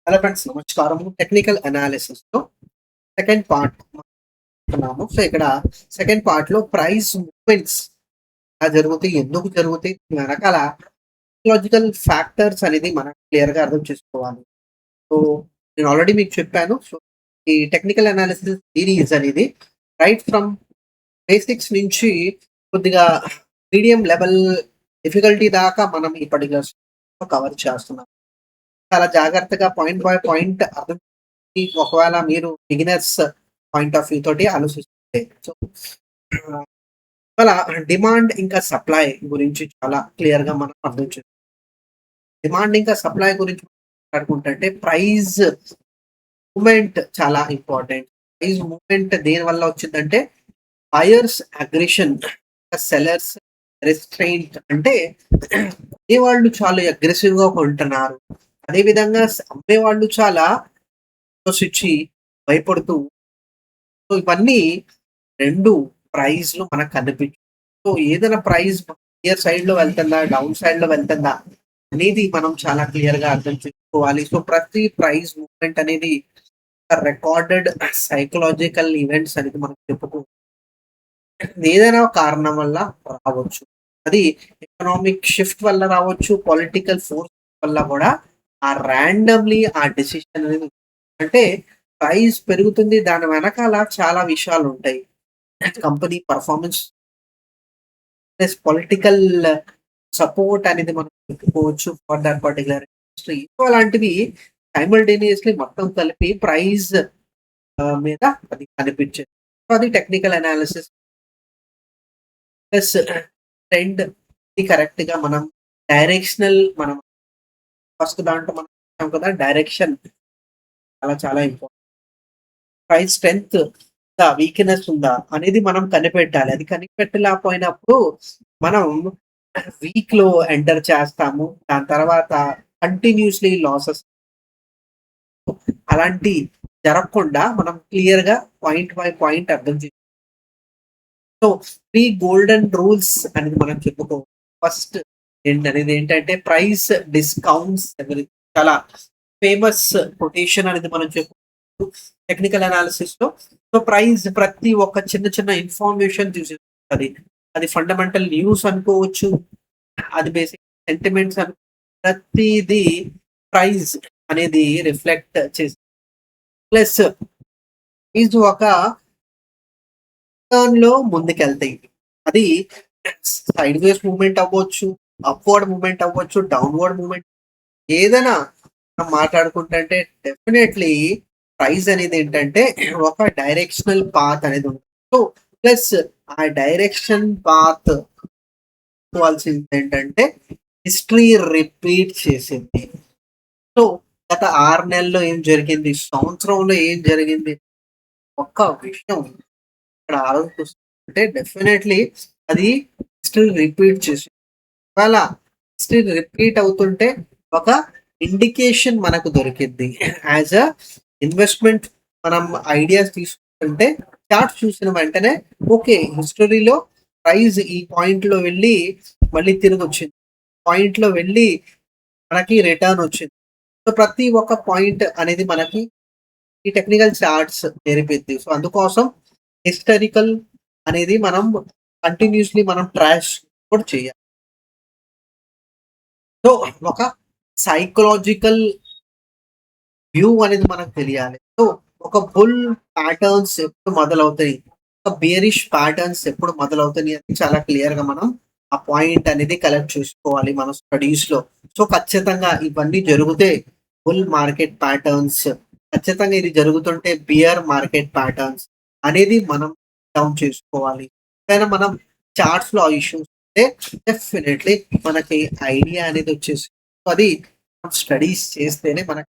Hello friends, నమస్కారము. Technical అనాలిసిస్‌లో second part మాట్లాడుతున్నాము. So, ఇక్కడ సెకండ్ పార్ట్‌లో ప్రైస్ మూవ్‌మెంట్స్ ఎలా జరుగుతాయి? ఎందుకు జరుగుతాయి? దీని వెనకాల సైకలాజికల్ ఫ్యాక్టర్స్ అనేది మనం క్లియర్‌గా అర్థం చేసుకోవాలి. సో, నేను ఆల్రెడీ మీకు చెప్పాను. సో, ఈ టెక్నికల్ అనాలిసిస్ సీరీస్ అనేది రైట్ ఫ్రమ్ బేసిక్స్ నుంచి కొద్దిగా మీడియం లెవెల్ డిఫికల్టీ దాకా మనం ఈ పర్టిక్యులర్ కవర్ చేస్తున్నాం. చాలా జాగ్రత్తగా పాయింట్ బై పాయింట్ అర్థం ఒకవేళ మీరు బిగినర్స్ పాయింట్ ఆఫ్ వ్యూ తోటి ఆలోచిస్తే. సో, ఇవాళ డిమాండ్ ఇంకా సప్లై గురించి చాలా క్లియర్‌గా మనం అర్థం చేసుకోవాలి. డిమాండ్ ఇంకా సప్లై గురించి మాట్లాడుకుంటుంటే ప్రైస్ మూవ్‌మెంట్ చాలా ఇంపార్టెంట్. ప్రైస్ మూవ్‌మెంట్ దేనివల్ల వచ్చిందంటే బయర్స్ అగ్రెషన్, సెల్లర్స్ రెస్ట్రెయింట్ అంటే కొనేవాళ్ళు చాలా అగ్రెసివ్‌గా కొంటున్నారు. అదే విధంగా అమ్మేవాళ్ళు చాలా ఆలోచించి భయపడుతూ, సో ఇవన్నీ 2 ప్రైస్‌లు మనకు కనిపించవు. సో ఏదైనా ప్రైస్ హైయర్ సైడ్‌లో వెళ్తుందా? డౌన్ సైడ్‌లో వెళ్తుందా? అనేది మనం చాలా క్లియర్‌గా అర్థం చేసుకోవాలి. సో ప్రతి ప్రైస్ మూవ్‌మెంట్ అనేది రికార్డెడ్ సైకలాజికల్ ఈవెంట్స్ అనేది మనం చెప్పుకోవచ్చు. ఏదైనా కారణం వల్ల రావచ్చు. అది ఎకనామిక్ షిఫ్ట్ వల్ల రావచ్చు. పొలిటికల్ ఫోర్స్ వల్ల కూడా రాండమ్‌లీ ఆ డెసిషన్ అనేది అంటే ప్రైస్ పెరుగుతుంది. దాని వెనకాల చాలా విషయాలుంటాయి. Company performance plus political support అనేది మనం చెప్పుకోవచ్చు for that particular industry. So, అలాంటివి సైమల్టేనియస్‌లీ మొత్తం కలిపి ప్రైస్ మీద అది కనిపించేది. సో, అది టెక్నికల్ అనాలిసిస్ ప్లస్ ట్రెండ్ ఇది కరెక్ట్‌గా మనం డైరెక్షనల్ మనం ఫస్ట్ దాంట్లో మనం చూసాం కదా! డైరెక్షన్ చాలా చాలా ఇంపార్టెంట్. ప్రైస్ స్ట్రెంత్ ఉందా? వీక్‌నెస్ ఉందా? అనేది మనం కనిపెట్టాలి. అది కనిపెట్టలేకపోయినప్పుడు మనం వీక్‌లో ఎంటర్ చేస్తాము. దాని తర్వాత కంటిన్యూయస్‌లీ లాసెస్ అలాంటి జరగకుండా మనం క్లియర్‌గా పాయింట్ బై పాయింట్ అర్థం సో, 3 గోల్డెన్ రూల్స్ అనేది మనం చెప్పుకోవచ్చు. ఫస్ట్ ఏంటనేది ఏంటంటే ప్రైస్ డిస్కౌంట్స్ అనేది చాలా ఫేమస్ కొటేషన్ అనేది మనం చెప్పుకోవచ్చు టెక్నికల్ అనాలిసిస్‌లో. సో, ప్రైస్ ప్రతి ఒక్క చిన్న చిన్న ఇన్ఫర్మేషన్ చూసేస్తది. అది ఫండమెంటల్ న్యూస్ అనుకోవచ్చు. అది బేసిక్ సెంటిమెంట్స్ ప్రతీది ప్రైస్ అనేది రిఫ్లెక్ట్ చేసి ప్లస్ ఈజ్ ఒక టర్న్‌లో ముందుకెళ్తాయి. అది సైడ్ వేస్ మూవ్‌మెంట్ అవ్వచ్చు, అప్‌వర్డ్ మూవ్‌మెంట్ అవ్వచ్చు, డౌన్‌వర్డ్ మూవ్‌మెంట్ ఏదైనా మనం మాట్లాడుకుంటుంటే డెఫినైట్‌లీ ప్రైస్ అనేది ఏంటంటే ఒక డైరెక్షనల్ పాత్ అనేది ఉంటుంది. సో, ప్లస్ ఆ డైరెక్షన్ పాత్ తీసుకోవాల్సింది ఏంటంటే హిస్టరీ రిపీట్ చేసింది. సో, గత 6 నెలల్లో ఏం జరిగింది? సంవత్సరంలో ఏం జరిగింది? ఒక్క విషయం ఇక్కడ ఆలోచిస్తుంటే డెఫినైట్‌లీ అది హిస్టరీ రిపీట్ చేసింది. ఒకవేళ హిస్టరీ రిపీట్ అవుతుంటే ఒక ఇండికేషన్ మనకు దొరికిద్ది. యాస్ ఎ ఇన్వెస్ట్‌మెంట్ మనం ఐడియాస్ తీసుకుంటుంటే చార్ట్ చూసిన వెంటనే ఓకే. హిస్టరీలో ప్రైస్ ఈ పాయింట్‌లో వెళ్ళి మళ్ళీ తిరిగొచ్చింది. పాయింట్‌లో వెళ్ళి మనకి రిటర్న్ వచ్చింది. సో, ప్రతి ఒక్క పాయింట్ అనేది మనకి ఈ టెక్నికల్ చార్ట్స్ నేర్పిద్ది. సో, అందుకోసం హిస్టారికల్ అనేది మనం కంటిన్యూయస్‌లీ మనం ట్రాష్ కూడా చేయాలి. సో, ఒక సైకలాజికల్ వ్యూ అనేది మనకు తెలియాలి. సో, ఒక బుల్ ప్యాటర్న్స్ ఎప్పుడు మొదలవుతాయి? ఒక బేరిష్ ప్యాటర్న్స్ ఎప్పుడు మొదలవుతాయి అని చాలా క్లియర్‌గా మనం ఆ పాయింట్ అనేది కలెక్ట్ చేసుకోవాలి మన స్టడీస్‌లో. సో, ఖచ్చితంగా ఇవన్నీ జరిగితే బుల్ మార్కెట్ ప్యాటర్న్స్ ఖచ్చితంగా ఇది జరుగుతుంటే బియర్ మార్కెట్ ప్యాటర్న్స్ అనేది మనం డౌన్ చేసుకోవాలి. ఎప్పుడైనా మనం చార్ట్స్‌లో ఆ ఇష్యూస్ ఉంటే డెఫినైట్‌లీ మనకి ఐడియా అనేది వచ్చేసి సో, అది స్టడీస్ చేస్తేనే మనకి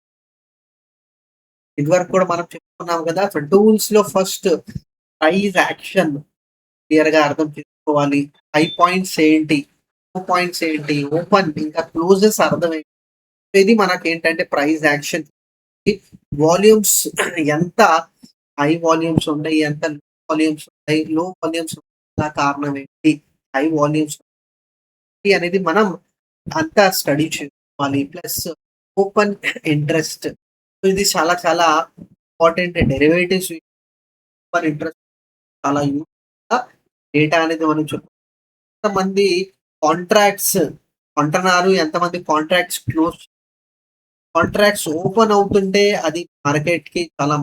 ఇదివరకు కూడా మనం చెప్పుకున్నాం కదా! సో, టూల్స్‌లో ఫస్ట్ ప్రైస్ యాక్షన్ క్లియర్‌గా అర్థం చేసుకోవాలి. హై పాయింట్స్ ఏంటి? లో పాయింట్స్ ఏంటి? ఓపెన్ ఇంకా క్లోజెస్ అర్థమేంటి? ఇది మనకేంటంటే ప్రైస్ యాక్షన్ వాల్యూమ్స్ ఎంత హై వాల్యూమ్స్ ఉన్నాయి? ఎంత లో వాల్యూమ్స్ ఉన్నాయి? లో వాల్యూమ్స్ కారణం ఏంటి? హై వాల్యూమ్స్ అనేది మనం అంతా స్టడీ చేసుకోవాలి. ప్లస్ ఓపెన్ ఇంట్రెస్ట్ ఇది చాలా చాలా ఇంపార్టెంట్ డెరివేటివ్స్ ఫర్ ఇంట్రెస్ట్ చాలా యూజ్‌గా డేటా అనేది మనం ఎంతమంది కాంట్రాక్ట్స్ కొంటున్నారు, ఎంతమంది కాంట్రాక్ట్స్ ఓపెన్ అవుతుంటే అది మార్కెట్‌కి చాలా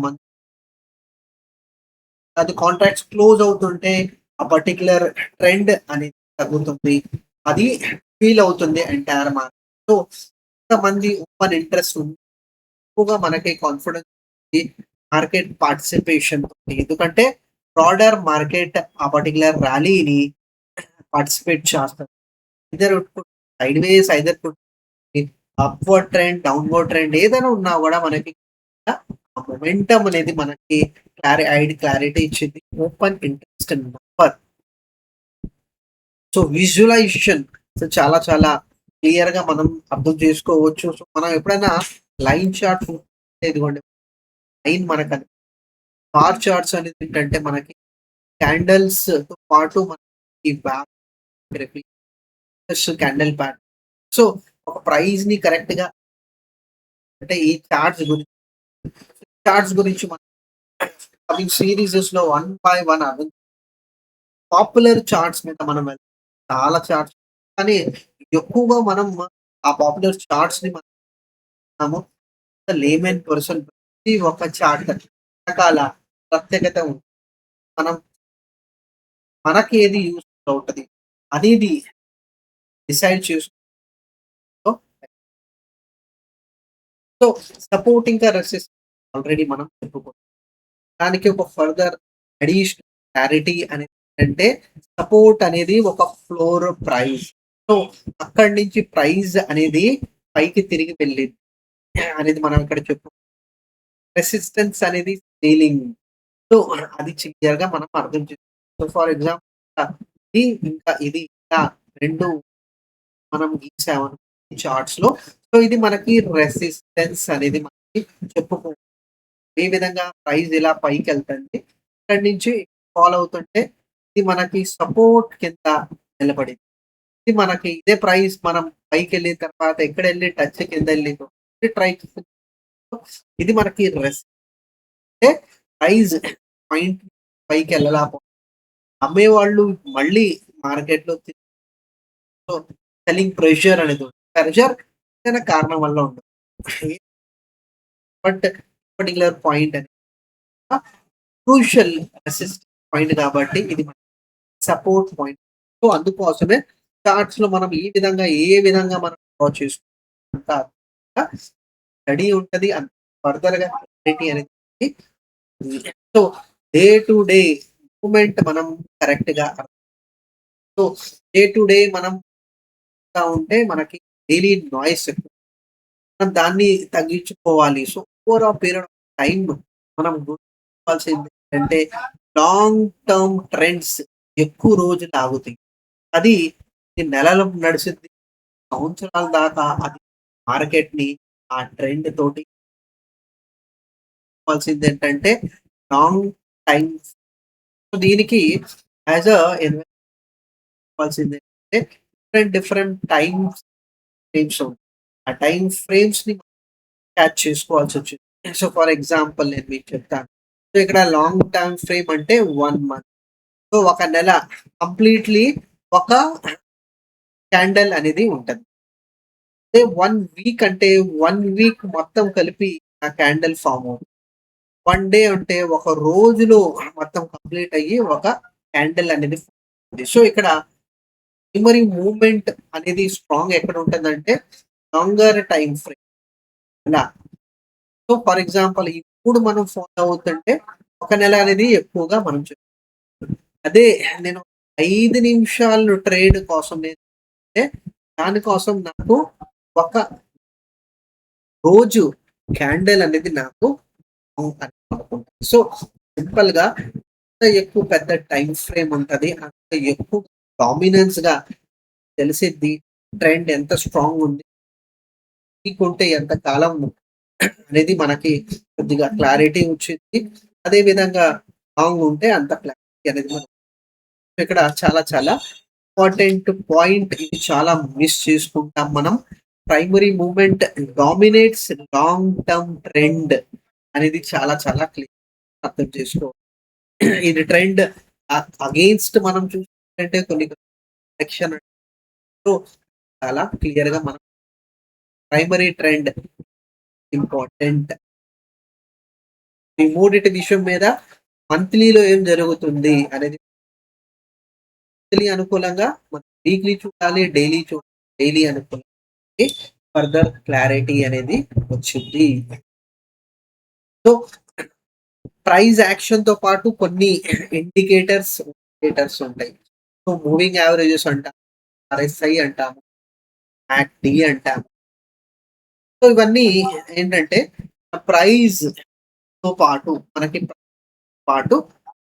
అది కాంట్రాక్ట్స్ క్లోజ్ అవుతుంటే ఆ పర్టిక్యులర్ ట్రెండ్ అనేది తగ్గుతుంది. అది ఫీల్ అవుతుంది ఎంటైర్ మార్కెట్. సో, ఎంతమంది ఓపెన్ ఇంట్రెస్ట్ ఎక్కువగా మనకి కాన్ఫిడెన్స్ ఉంది మార్కెట్ పార్టిసిపేషన్ తోటి. ఎందుకంటే బ్రాడర్ మార్కెట్ ఆ పర్టిక్యులర్ ర్యాలీని పార్టిసిపేట్ చేస్తది. Either సైడ్‌వేస్ either upward trend, downward trend ఏదైనా ఉన్నా గూడా మనకి ఆ మొమెంటమ్ అనేది మనకి క్లారిటీ ఇచ్చింది. Open interest number. So, visualisation so, చాలా చాలా క్లియర్‌గా మనం అర్థం చేసుకోవచ్చు. సో, మనం ఎప్పుడైనా లైన్ చార్ట్ ఇదిగోండి లైన్ మనకని బార్ చార్ట్స్ అనేది ఏంటంటే మనకి క్యాండిల్స్‌తో పాటు మనకి బ్యాక్ క్యాండిల్ ప్యాటర్న్. సో, ఒక ప్రైస్‌ని కరెక్ట్‌గా అంటే ఈ చార్ట్స్ గురించి మనం కమింగ్ సీరీసెస్‌లో one by one popular charts మీద మనం చాలా చార్ట్స్ కానీ ఎక్కువగా మనం ఆ పాపులర్ చార్ట్స్‌ని మనము లేమన్ పర్సన్ ప్రతి ఒక్క చార్ట్ రకాల ప్రత్యేకత ఉంది. మనం మనకి ఏది యూజ్‌ఫుల్ అవుతది అనేది డిసైడ్ చేసుకో సో, సపోర్ట్ ఇంకా రెసిస్ట్ ఆల్రెడీ మనం చెప్పుకున్నాం. దానికి ఒక ఫర్దర్ అడిషనల్ క్లారిటీ అనేది ఏంటంటే సపోర్ట్ అనేది ఒక ఫ్లోర్ ప్రైస్. సో, అక్కడి నుంచి ప్రైస్ అనేది పైకి తిరిగి వెళ్ళింది అనేది మనం ఇక్కడ రెసిస్టెన్స్ అనేది సీలింగ్. సో, అది క్లియర్‌గా మనం అర్థం చేసుకోవాలి. సో, ఫర్ ఎగ్జాంపుల్ ఇది ఇంకా ఇది ఇలా 2 మనం గీసామనుకో చార్ట్స్‌లో. సో, ఇది మనకి రెసిస్టెన్స్ అనేది మనకి చెప్పుకో ఏ విధంగా ప్రైస్ ఇలా పైకెళ్తంది. ఇక్కడి నుంచి ఫాల్ అవుతుంటే ఇది మనకి సపోర్ట్ కింద నిలబడింది. ఇది మనకి ఇదే ప్రైస్ మనం పైకెళ్ళిన తర్వాత ఎక్కడెళ్ళి టచ్ కిందెళ్ళిందో ఇది ఇది మనకి అంటే ప్రైస్ పాయింట్ పైకెళ్ళలేకపో అమ్మేవాళ్ళు మళ్ళీ మార్కెట్‌లో సెల్లింగ్ ప్రెషర్ అనేది ఉంది. ప్రెషర్ ఏదైనా కారణం వల్ల ఉండదు. బట్ పర్టిక్యులర్ పాయింట్ అనేది క్రూషియల్ రెసిస్ట్ పాయింట్ కాబట్టి ఇది సపోర్ట్ పాయింట్. సో, అందుకోసమే చార్ట్స్‌లో మనం ఏ విధంగా మనం డ్రా చేసుకుంటా స్టడీ ఉంటది. అండ్ ఫర్దర్‌గా క్లారిటీ అనేది so, day to day movement మనం కరెక్ట్‌గా సో, డే టు డే మనం ఉంటే మనకి డైలీ నాయిస్ మనం దాన్ని తగ్గించుకోవాలి. సో, ఓవర్ ఆ పీరియడ్ ఆఫ్ టైమ్ మనం గుర్తుంచుకోవాల్సింది ఏంటంటే లాంగ్ టర్మ్ ట్రెండ్స్ ఎక్కువ రోజులు ఆగుతాయి. అది నెలలు నడిసిద్ది. సంవత్సరాల దాకా అది మార్కెట్‌ని ఆ ట్రెండ్ తోటి ఏంటంటే లాంగ్ టైమ్ దీనికి యాస్ ఎ ఇన్వాల్సిందేంటంటే డిఫరెంట్ టైమ్ ఫ్రేమ్స్ ఉంటాయి. ఆ టైమ్ ఫ్రేమ్స్‌ని క్యాచ్ చేసుకోవాల్సొచ్చింది. సో, ఫర్ ఎగ్జాంపుల్ నేను మీకు చెప్తాను. సో, ఇక్కడ లాంగ్ టర్మ్ ఫ్రేమ్ అంటే 1 మంత్. సో, ఒక నెల కంప్లీట్‌లీ ఒక క్యాండెల్ అనేది ఉంటది. అదే 1 వీక్ అంటే 1 వీక్ మొత్తం కలిపి ఆ క్యాండెల్ ఫార్మ్ అవుతుంది. 1 డే అంటే ఒక రోజులో మొత్తం కంప్లీట్ అయ్యి ఒక క్యాండెల్ అనేది ఫార్మ్ అవుతుంది. సో, ఇక్కడ ప్రైమరీ మూవ్‌మెంట్ అనేది స్ట్రాంగ్ ఎక్కడ ఉంటదంటే లాంగర్ టైమ్ ఫ్రేమ్ అలా. సో, ఫర్ ఎగ్జాంపుల్ ఇప్పుడు మనం ఫాలో అవుతుంటే ఒక నెల అనేది ఎక్కువగా మనం అదే నేను 5 నిమిషాలు ట్రేడ్ కోసం నేనంటే దానికోసం నాకు ఒక రోజు క్యాండిల్ అనేది నాకు అనుకుంటా. సో, సింపుల్‌గా ఎంత ఎక్కువ పెద్ద టైమ్ ఫ్రేమ్ ఉంటది. అంత ఎక్కువ డామినెన్స్‌గా తెలిసిద్ది. ట్రెండ్ ఎంత స్ట్రాంగ్ ఉంది. పీకుంటే ఎంత కాలం అనేది మనకి కొద్దిగా క్లారిటీ వచ్చిద్ది. అదే విధంగా లాంగ్ ఉంటే అంత క్లారిటీ అనేది మనం ఇక్కడ చాలా చాలా ఇంపార్టెంట్ పాయింట్ ఇది చాలా మిస్ చేసుకుంటాం మనం. Primary movement dominates long term trend అనేది చాలా చాలా క్లియర్ అర్థం చేసుకో. ఇది ట్రెండ్ అగెయిన్స్ట్ మనం చూసుకుంటే కొన్ని సెక్షన్ చాలా క్లియర్ గా మనం ప్రైమరీ ట్రెండ్ ఇంపార్టెంట్. ఈ మూడిటి విషయం మీద మంత్లీలో ఏం జరుగుతుంది అనేది మంత్లీ అనుకూలంగా మనం వీక్లీ చూడాలి, డైలీ చూడాలి. డైలీ అనుకూలంగా ఫర్దర్ క్లారిటీ అనేది వచ్చింది. సో ప్రైస్ యాక్షన్ తో పాటు కొన్ని ఇండికేటర్స్ ఉంటాయి. సో మూవింగ్ యావరేజెస్ అంటాం, ఆర్ఎస్ఐ అంటాము, డి అంటాము. సో ఇవన్నీ ఏంటంటే ప్రైస్ తో పాటు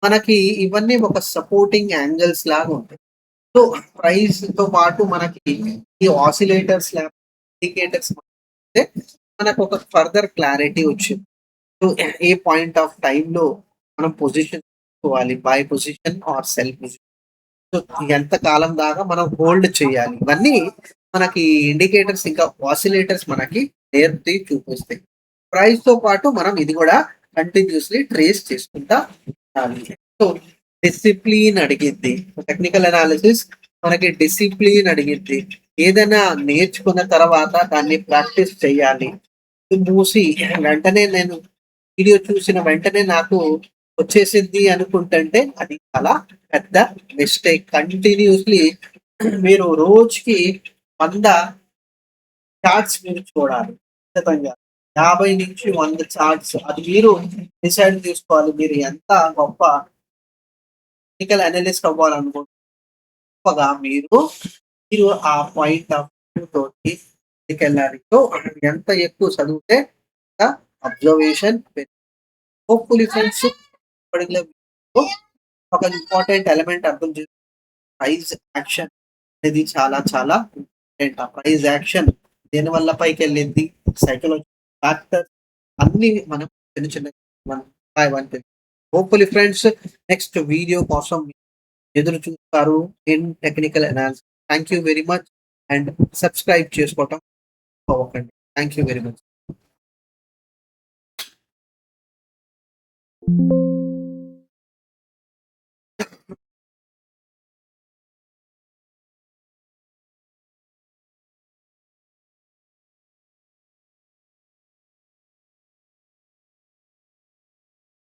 మనకి ఇవన్నీ ఒక సపోర్టింగ్ యాంగిల్స్ లాగా ఉంటాయి. సో ప్రైస్ తో పాటు మనకి ఈ ఆసిలేటర్స్ ఇండికేటర్స్ మనకు ఒక ఫర్దర్ క్లారిటీ వచ్చింది. So a point of time లో మనం పొజిషన్ తీసుకోవాలి, buy position or sell position. So ఎంత కాలం దాకా మనం హోల్డ్ చేయాలి, ఇవన్నీ మనకి ఇండికేటర్స్ ఇంకా ఆసిలేటర్స్ మనకి నేర్పి చూపిస్తాయి. ప్రైస్ తో పాటు మనం ఇది కూడా కంటిన్యూస్లీ ట్రేస్ చేసుకుంటా ఉండాలి. సో డిసిప్లిన్ అడిగింది, టెక్నికల్ అనాలిసిస్ మనకి డిసిప్లిన్ అడిగింది. ఏదైనా నేర్చుకున్న తర్వాత దాన్ని ప్రాక్టీస్ చేయాలి. మూసి వెంటనే నేను వీడియో చూసిన వెంటనే నాకు వచ్చేసింది అనుకుంటుంటే అది చాలా పెద్ద మిస్టేక్. కంటిన్యూస్లీ మీరు రోజుకి 100 చార్ట్స్ మీరు చూడాలి ఖచ్చితంగా. 50 నుంచి 100 చార్ట్స్, అది మీరు డిసైడ్ చేసుకోవాలి మీరు ఎంత గొప్ప టెక్నికల్ అనలిస్ట్ అవ్వాలనుకుంటున్నారు. గొప్పగా మీరు మీరు ఆ పాయింట్ ఆఫ్ వ్యూ తోటి వెళ్ళాలి. సో ఎంత ఎక్కువ చదివితే అబ్జర్వేషన్. హోప్ఫుల్లీ ఫ్రెండ్స్ పర్టికులర్ ఒక ఇంపార్టెంట్ ఎలిమెంట్ అర్థం చేసి ప్రైజ్ యాక్షన్ అనేది చాలా చాలా ఇంపార్టెంట్. ఆ ప్రైజ్ యాక్షన్ దేని వల్ల పైకి వెళ్ళింది, సైకలాజీ ఫ్యాక్టర్ అన్ని మనం చిన్న చిన్న హోప్ఫుల్లీ ఫ్రెండ్స్ నెక్స్ట్ వీడియో కోసం ఎదురు చూస్తారు in technical analysis. Thank you very much and subscribe చేసుకోవటం అవ్వకండి. Thank you very much.